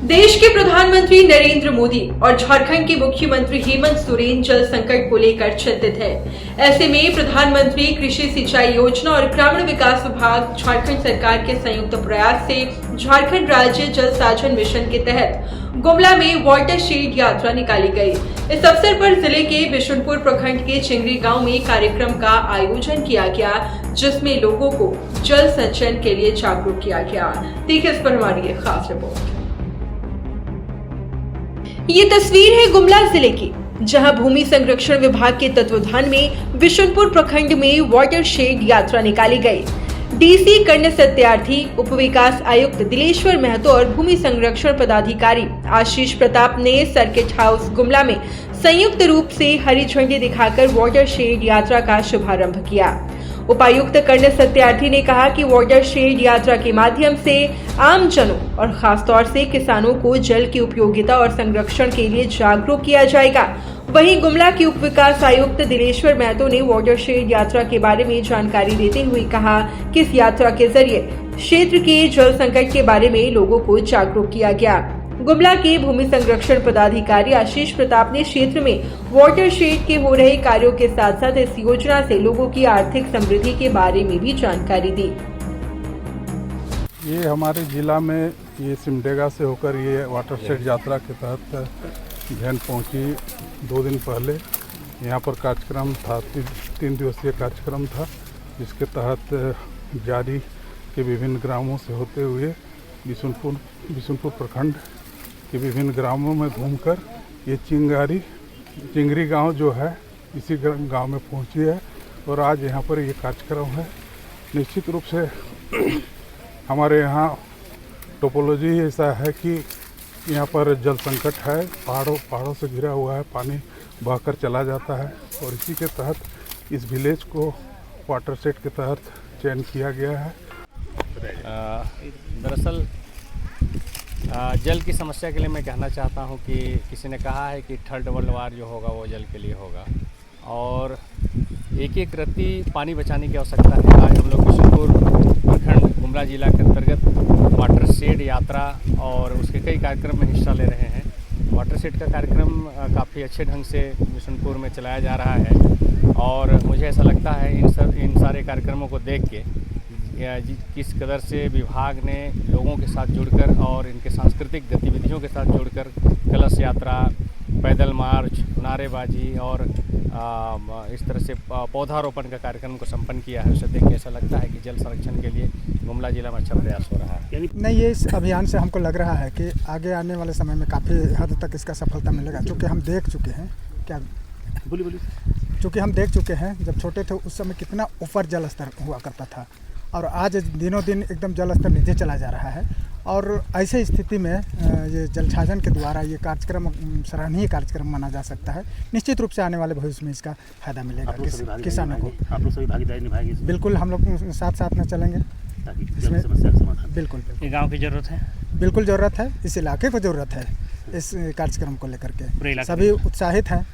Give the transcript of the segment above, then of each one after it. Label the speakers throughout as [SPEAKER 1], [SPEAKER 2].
[SPEAKER 1] देश के प्रधानमंत्री नरेंद्र मोदी और झारखंड के मुख्यमंत्री हेमंत सोरेन जल संकट को लेकर चिंतित हैं। ऐसे में प्रधानमंत्री कृषि सिंचाई योजना और ग्रामीण विकास विभाग झारखंड सरकार के संयुक्त प्रयास से झारखंड राज्य जल साझन मिशन के तहत गुमला में वाटर शेड यात्रा निकाली गई। इस अवसर पर जिले के बिशुनपुर प्रखंड के चिंगरी गांव में कार्यक्रम का आयोजन किया गया, जिसमें लोगों को जल संचयन के लिए जागरूक किया गया। देखिए इस पर हमारी एक खास रिपोर्ट। ये तस्वीर है गुमला जिले की, जहां भूमि संरक्षण विभाग के तत्वाधान में बिशुनपुर प्रखंड में वाटर शेड यात्रा निकाली गई। डीसी कर्ण सत्यार्थी, उप विकास आयुक्त दिलेश्वर महतो और भूमि संरक्षण पदाधिकारी आशीष प्रताप ने सर्किट हाउस गुमला में संयुक्त रूप से हरी झंडी दिखाकर वाटर शेड यात्रा का शुभारंभ किया। उपायुक्त कर्ण सत्यार्थी ने कहा कि वाटर शेड यात्रा के माध्यम से आम जनों और खासतौर से किसानों को जल की उपयोगिता और संरक्षण के लिए जागरूक किया जाएगा। वहीं गुमला के उप विकास आयुक्त दिलेश्वर महतो ने वाटर शेड यात्रा के बारे में जानकारी देते हुए कहा कि इस यात्रा के जरिए क्षेत्र के जल संकट के बारे में लोगों को जागरूक किया गया। गुमला के भूमि संरक्षण पदाधिकारी आशीष प्रताप ने क्षेत्र में वाटर शेड के हो रहे कार्यों के साथ साथ इस योजना से लोगों की आर्थिक समृद्धि के बारे में भी जानकारी दी।
[SPEAKER 2] ये हमारे जिला में ये सिमडेगा से होकर ये वाटर शेड यात्रा के तहत जैन पहुंची। 2 दिन पहले यहाँ पर कार्यक्रम था, 3 दिवसीय कार्यक्रम था, जिसके तहत जारी के विभिन्न ग्रामों से होते हुए बिशुनपुर प्रखंड के विभिन्न ग्रामों में घूमकर ये चिंगरी गांव जो है इसी गांव में पहुंची है और आज यहाँ पर ये कार्यक्रम है। निश्चित रूप से हमारे यहाँ टोपोलॉजी ऐसा है कि यहाँ पर जल संकट है, पहाड़ों से घिरा हुआ है, पानी बहकर चला जाता है और इसी के तहत इस विलेज को वाटर शेड के तहत चयन किया गया है।
[SPEAKER 3] दरअसल जल की समस्या के लिए मैं कहना चाहता हूं कि किसी ने कहा है कि थर्ड वर्ल्ड वार जो होगा वो जल के लिए होगा और एक रत्ती पानी बचाने की आवश्यकता है। आज हम लोग बिशुनपुर प्रखंड गुमला जिला के अंतर्गत वाटर शेड यात्रा और उसके कई कार्यक्रम में हिस्सा ले रहे हैं। वाटर शेड का कार्यक्रम काफ़ी अच्छे ढंग से बिशुनपुर में चलाया जा रहा है और मुझे ऐसा लगता है इन सारे कार्यक्रमों को देख के किस कदर से विभाग ने लोगों के साथ जुड़कर और इनके सांस्कृतिक गतिविधियों के साथ जुड़कर कलश यात्रा, पैदल मार्च, नारेबाजी और इस तरह से पौधारोपण का कार्यक्रम को संपन्न किया है। उसे देख के ऐसा लगता है कि जल संरक्षण के लिए गुमला जिला में अच्छा प्रयास हो रहा है।
[SPEAKER 4] नहीं, ये इस अभियान से हमको लग रहा है कि आगे आने वाले समय में काफ़ी हद तक इसका सफलता मिलेगा, क्योंकि हम देख चुके हैं चूँकि हम देख चुके हैं जब छोटे थे उस समय कितना ऊपर जल स्तर हुआ करता था और आज दिनों दिन एकदम जल स्तर नीचे चला जा रहा है। और ऐसे स्थिति में ये जल साझन के द्वारा ये कार्यक्रम सराहनीय कार्यक्रम माना जा सकता है। निश्चित रूप से आने वाले भविष्य में इसका फायदा मिलेगा किसानों को।
[SPEAKER 5] आप लोग सभी भागीदारी निभाएंगे?
[SPEAKER 4] बिल्कुल, हम लोग साथ में चलेंगे
[SPEAKER 5] इसमें समस्या का समाधान।
[SPEAKER 4] बिल्कुल
[SPEAKER 3] ये गाँव की ज़रूरत है,
[SPEAKER 4] बिल्कुल ज़रूरत है, इस इलाके को ज़रूरत है। इस कार्यक्रम को लेकर के सभी उत्साहित हैं।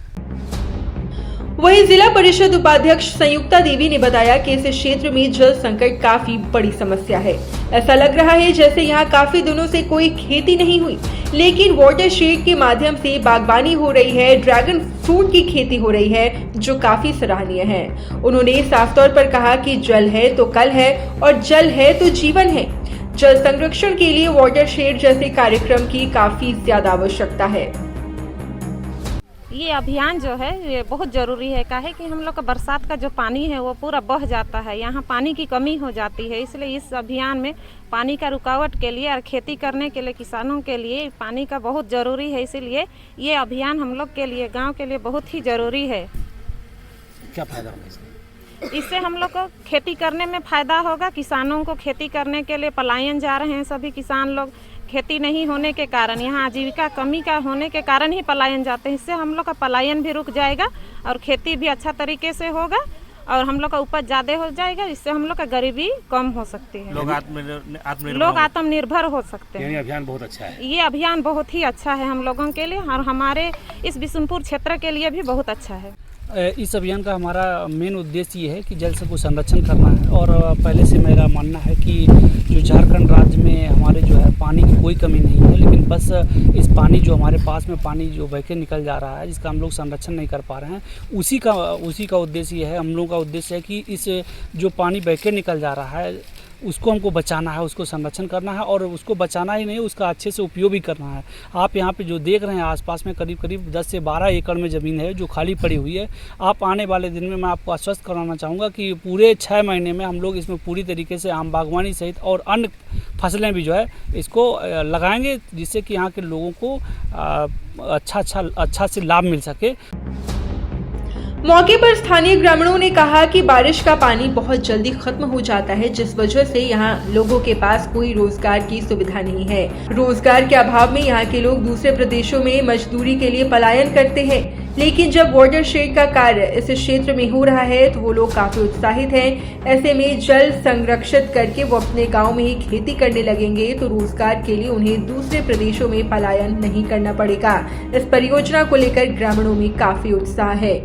[SPEAKER 1] वहीं जिला परिषद उपाध्यक्ष संयुक्ता देवी ने बताया कि इस क्षेत्र में जल संकट काफी बड़ी समस्या है। ऐसा लग रहा है जैसे यहाँ काफी दिनों से कोई खेती नहीं हुई, लेकिन वाटर शेड के माध्यम से बागवानी हो रही है, ड्रैगन फ्रूट की खेती हो रही है, जो काफी सराहनीय है। उन्होंने साफ तौर पर कहा कि जल है तो कल है और जल है तो जीवन है। जल संरक्षण के लिए वाटर शेड जैसे कार्यक्रम की काफी ज्यादा आवश्यकता है।
[SPEAKER 6] ये अभियान जो है ये बहुत ज़रूरी है। काहे कि हम लोग का बरसात का जो पानी है वो पूरा बह जाता है, यहाँ पानी की कमी हो जाती है। इसलिए इस अभियान में पानी का रुकावट के लिए और खेती करने के लिए किसानों के लिए पानी का बहुत ज़रूरी है। इसीलिए ये अभियान हम लोग के लिए, गांव के लिए बहुत ही ज़रूरी है।
[SPEAKER 5] क्या फायदा होगा
[SPEAKER 6] इससे हम लोग को खेती करने में फ़ायदा होगा। किसानों को खेती करने के लिए पलायन जा रहे हैं सभी किसान लोग। खेती नहीं होने के कारण, यहाँ आजीविका कमी का होने के कारण ही पलायन जाते हैं। इससे हम लोग का पलायन भी रुक जाएगा और खेती भी अच्छा तरीके से होगा और हम लोग का उपज ज़्यादा हो जाएगा। इससे हम लोग का गरीबी कम हो सकती है, लोग आत्मनिर्भर हो सकते हैं।
[SPEAKER 5] ये अभियान बहुत अच्छा है।
[SPEAKER 6] ये अभियान बहुत ही अच्छा है हम लोगों के लिए और हमारे इस बिशुनपुर क्षेत्र के लिए भी बहुत अच्छा है।
[SPEAKER 7] इस अभियान का हमारा मेन उद्देश्य ये है कि जल को संरक्षण करना है। और पहले से मेरा मानना है कि जो झारखंड राज्य में हमारे जो है पानी की कोई कमी नहीं है, लेकिन बस इस पानी जो हमारे पास में पानी जो बह के निकल जा रहा है, जिसका हम लोग संरक्षण नहीं कर पा रहे हैं, उसी का उद्देश्य ये है, हम लोगों का उद्देश्य है कि इस जो पानी बह के निकल जा रहा है उसको हमको बचाना है, उसको संरक्षण करना है और उसको बचाना ही नहीं, उसका अच्छे से उपयोग भी करना है। आप यहाँ पे जो देख रहे हैं आसपास में करीब 10 से 12 एकड़ में ज़मीन है जो खाली पड़ी हुई है। आप आने वाले दिन में मैं आपको आश्वस्त कराना चाहूँगा कि पूरे 6 महीने में हम लोग इसमें पूरी तरीके से आम बागवानी सहित और अन्य फसलें भी जो है इसको लगाएंगे, जिससे कि यहाँ के लोगों को अच्छा से लाभ मिल सके।
[SPEAKER 1] मौके पर स्थानीय ग्रामीणों ने कहा कि बारिश का पानी बहुत जल्दी खत्म हो जाता है, जिस वजह से यहाँ लोगों के पास कोई रोजगार की सुविधा नहीं है। रोजगार के अभाव में यहाँ के लोग दूसरे प्रदेशों में मजदूरी के लिए पलायन करते हैं, लेकिन जब वाटरशेड का कार्य इस क्षेत्र में हो रहा है तो वो लोग काफी उत्साहित हैं। ऐसे में जल संरक्षित करके वो अपने गाँव में ही खेती करने लगेंगे तो रोजगार के लिए उन्हें दूसरे प्रदेशों में पलायन नहीं करना पड़ेगा। इस परियोजना को लेकर ग्रामीणों में काफी उत्साह है।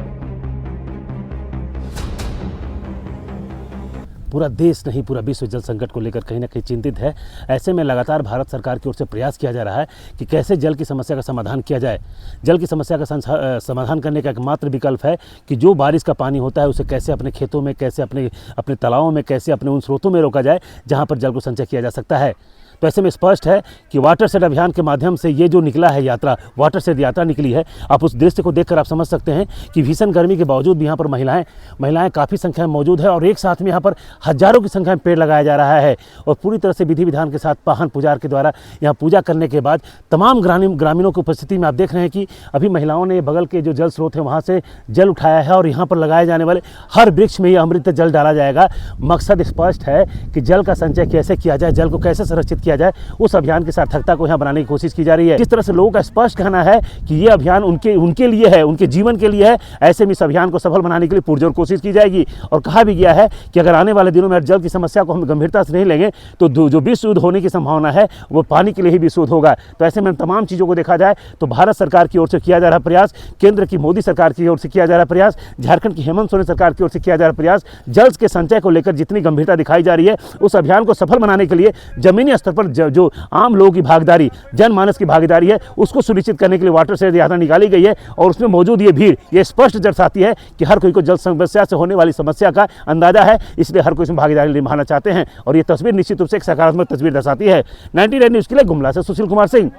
[SPEAKER 5] पूरा देश नहीं, पूरा विश्व जल संकट को लेकर कहीं ना कहीं चिंतित है। ऐसे में लगातार भारत सरकार की ओर से प्रयास किया जा रहा है कि कैसे जल की समस्या का समाधान किया जाए। जल की समस्या का समाधान करने का एकमात्र विकल्प है कि जो बारिश का पानी होता है उसे कैसे अपने खेतों में, कैसे अपने तालाबों में, कैसे अपने उन स्रोतों में रोका जाए जहाँ पर जल को संचय किया जा सकता है। तो ऐसे में स्पष्ट है कि वाटरशेड अभियान के माध्यम से ये जो निकला है यात्रा, वाटरशेड यात्रा निकली है। आप उस दृश्य को देखकर आप समझ सकते हैं कि भीषण गर्मी के बावजूद भी यहाँ पर महिलाएं काफ़ी संख्या में मौजूद है और एक साथ में यहाँ पर हजारों की संख्या में पेड़ लगाया जा रहा है और पूरी तरह से विधि विधान के साथ वाहन पुजार के द्वारा यहाँ पूजा करने के बाद तमाम ग्रामीणों की उपस्थिति में आप देख रहे हैं कि अभी महिलाओं ने बगल के जो जल स्रोत है वहाँ से जल उठाया है और यहाँ पर लगाए जाने वाले हर वृक्ष में ये अमृत जल डाला जाएगा। मकसद स्पष्ट है कि जल का संचय कैसे किया जाए, जल को कैसे संरक्षित किया जाए, उस अभियान की सार्थकता को यहाँ बनाने की कोशिश की जा रही है। जिस तरह से लोगों का स्पष्ट कहना है कि ये अभियान उनके लिए है, उनके जीवन के लिए है, ऐसे में इस अभियान को सफल बनाने के लिए पुरजोर कोशिश की जाएगी। और कहा भी गया है कि अगर आने वाले दिनों में जल की समस्या को हम गंभीरता से नहीं लेंगे तो जो विश्व युद्ध होने की संभावना है वो पानी के लिए ही विश्व युद्ध होगा। तो ऐसे में तमाम चीज़ों को देखा जाए तो भारत सरकार की ओर से किया जा रहा प्रयास, केंद्र की मोदी सरकार की ओर से किया जा रहा प्रयास, झारखंड की हेमंत सोरेन सरकार की ओर से किया जा रहा प्रयास, जल के संचय को लेकर जितनी गंभीरता दिखाई जा रही है उस अभियान को सफल बनाने के लिए जमीनी स्तर पर जो आम लोगों की भागीदारी, जनमानस की भागीदारी है, उसको सुनिश्चित करने के लिए वाटरशेड यात्रा निकाली गई है। और उसमें मौजूद ये भीड़ ये स्पष्ट दर्शाती है कि हर कोई को जल समस्या से होने वाली समस्या का अंदाजा है, इसलिए हर कोई इसमें भागीदारी निभाना चाहते हैं और ये तस्वीर निश्चित रूप से एक सकारात्मक तस्वीर दर्शाती है। 99 न्यूज़ के लिए गुमला से सुशील कुमार सिंह।